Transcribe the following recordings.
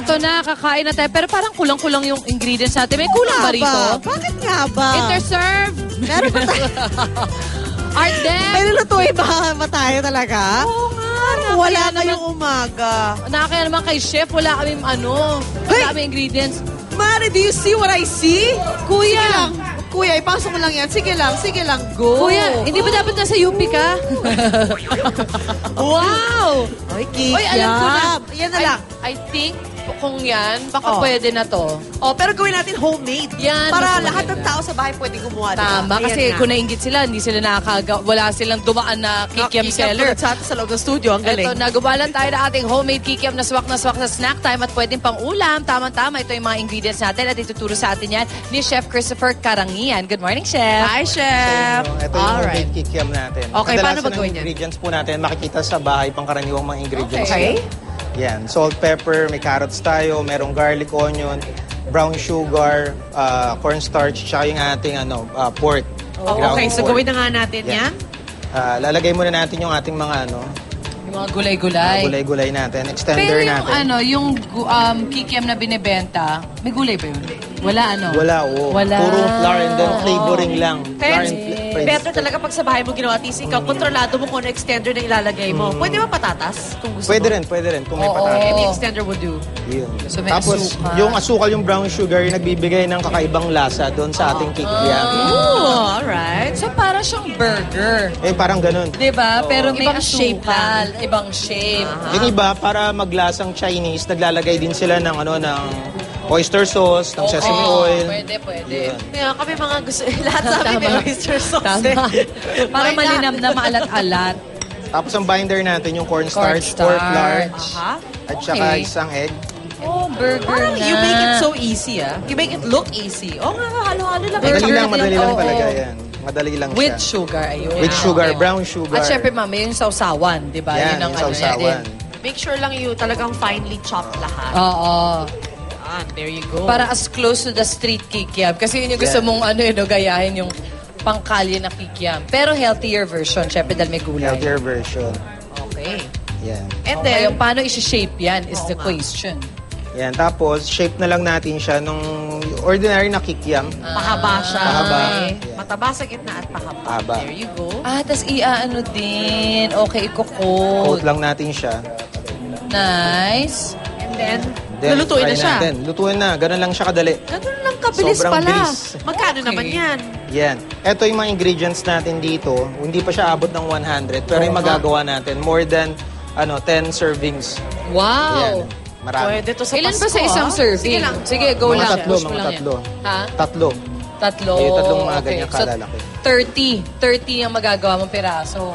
eto na, kakain na tayo. Pero parang kulang-kulang yung ingredients natin. May kulang ba rito? Bakit nga ba? Interserve! Meron ba tayo? Arden! May lulutuin ba tayo talaga? Oo nga. Wala kayong umaga. Nakakaya naman kay chef, wala kaming wala kaming ingredients. Mari, do you see what I see? Kuya. Sige lang. Kuya, ipasok mo lang yan. Sige lang. Go. Kuya, hindi ba dapat nasa UP ka? Wow! Ay, Kiki. Oy, alam ko na. Yan na lang. I think kung yan, baka pwede na to. Pero gawin natin homemade. Yan, para mas lahat maganda. ng tao sa bahay pwede gumawa. Tama, kasi kung nainggit sila, hindi sila wala silang dumaan na kikiam seller. Sa atin sa loob ng studio, ang galing. Ito, nagawa lang tayo ng ating homemade kikiam na swak sa snack time at pwedeng pang ulam. Tama-tama, ito yung mga ingredients natin at ituturo sa atin yan ni Chef Christopher Karangian. Good morning, Chef. Hi, Chef. So, ito yung homemade kikiam natin. Okay, paano Kadalasan ba gawin ng yan? ingredients po natin, makikita sa bahay, pangkaraniwang mga ingredients. Okay. Yan, salt, pepper, may carrots tayo, merong garlic, onion, brown sugar, cornstarch, tsaka yung ating pork. ground Okay, so pork. gawin na nga natin yan. Lalagay muna natin yung ating mga Yung mga gulay-gulay. gulay-gulay natin, extender Pero yung natin. yung kikiam na binibenta, may gulay ba yun? Wala Wala, oo. Wala. Puro flour and then flavoring lang. Flour and Better talaga pag sa bahay mo ginawa, tis ikaw, kontrolado mo kung ano extender na ilalagay mo. Pwede ba patatas? Kung gusto Pwede mo? rin, kung may Oo. patatas. Any extender would do. Yun. So, may Tapos, asukal. yung asukal, yung brown sugar, yung nagbibigay ng kakaibang lasa doon sa ating kikiam. Oh, alright. So, para siyang burger. Parang ganun. Diba? Pero may Ibang shape asukal. Ibang shape. Yung iba, para maglasang Chinese, naglalagay din sila ng ng oyster sauce, ng sesame oil. Pwede. Yun. Kaya kami mga gusto, lahat sa amin may Tama. oyster sauce. Tama. Para Why not? malinam na maalat-alat. Tapos ang binder natin, yung cornstarch, Cornstarch. pork flour, Aha. at saka Okay. isang egg. Oh, burger Parang na. you make it so easy, ah. You make it look easy. Oh nga, halo-halo lang. Burger Madali lang oo. talaga yan. Madali lang With siya. sugar, ayun. With sugar, Okay. brown sugar. At syempre, mami, yung sausawan, di ba? Yan, Yun ang yung ano niya sausawan. din. Make sure lang you talagang finely chop lahat. Oo. There you go. Para as close to the street kikiam. Kasi yun yung gusto Yeah. mong gayahin yung pangkalye na kikiam. Pero healthier version, syempre dahil may gulay. Healthier version. Okay. Yan. And Okay, then, paano isi-shape yan is the question. Yan. Tapos, shape na lang natin siya nung ordinary na kikiam. pahaba siya. Pahaba. Okay. Yeah. Mataba sa gitna at pahaba. Pahaba. There you go. Tas iaano din. Okay, Coat i-coat. lang natin siya. Nice. And then, Then, lulutuin na fry siya. natin. Lutuin na. Ganun lang siya kadali. Ganun lang kabilis Sobrang pala. bilis. Magkano Okay. naman yan? Yan. Ito yung mga ingredients natin dito. Hindi pa siya abot ng 100. Pero yung magagawa natin, more than 10 servings. Wow. Yan. Marami. Pwede to sa Ilan Pasko, ba sa isang ah? serving? Sige lang. Sige, go Mga lang. tatlo, Push mo mga lang tatlo. yan. Ha? Tatlo. Tatlo. Yung tatlong mga Okay. ganyan So, kalalaki. 30 ang magagawa mong piraso.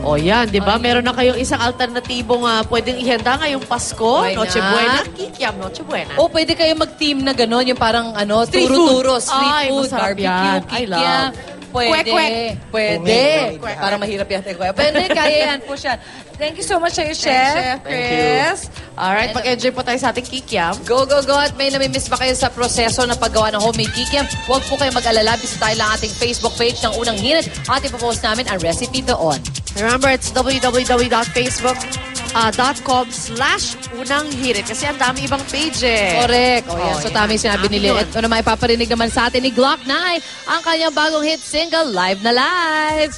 O yan, di ba? Meron na kayong isang alternatibong pwedeng ihanda ngayong Pasko. Why Noche not? Buena. Kikiam, Noche Buena. O pwede kayo mag-team na gano'n, yung parang Street turo-turo, food. street Ay, food, masarap barbecue, yan. I kikiam. love. Pwede. Kwek-kwek. Pwede. Kwek-kwek. Para mahirap yan. Pwede, kaya yan po siya. Thank you so much sa iyo, Chef. Chef Chris. Alright, mag-enjoy po tayo sa ating kikiam. Go. At may namimiss ba kayo sa proseso ng paggawa ng homemade kikiam? Huwag po kayo mag-alala. Bisitahin lang ating Facebook page ng Unang Hirit at ipopost namin ang recipe doon. Remember, it's www.facebook.com/unanghirit kasi ang dami ibang page eh. Correct. O yan. Oh, So yan. tama yung sinabi ni Yun. Lilet. Ito naman ipaparinig naman sa atin ni Glock 9 ang kanyang bagong hit single, Live na Live.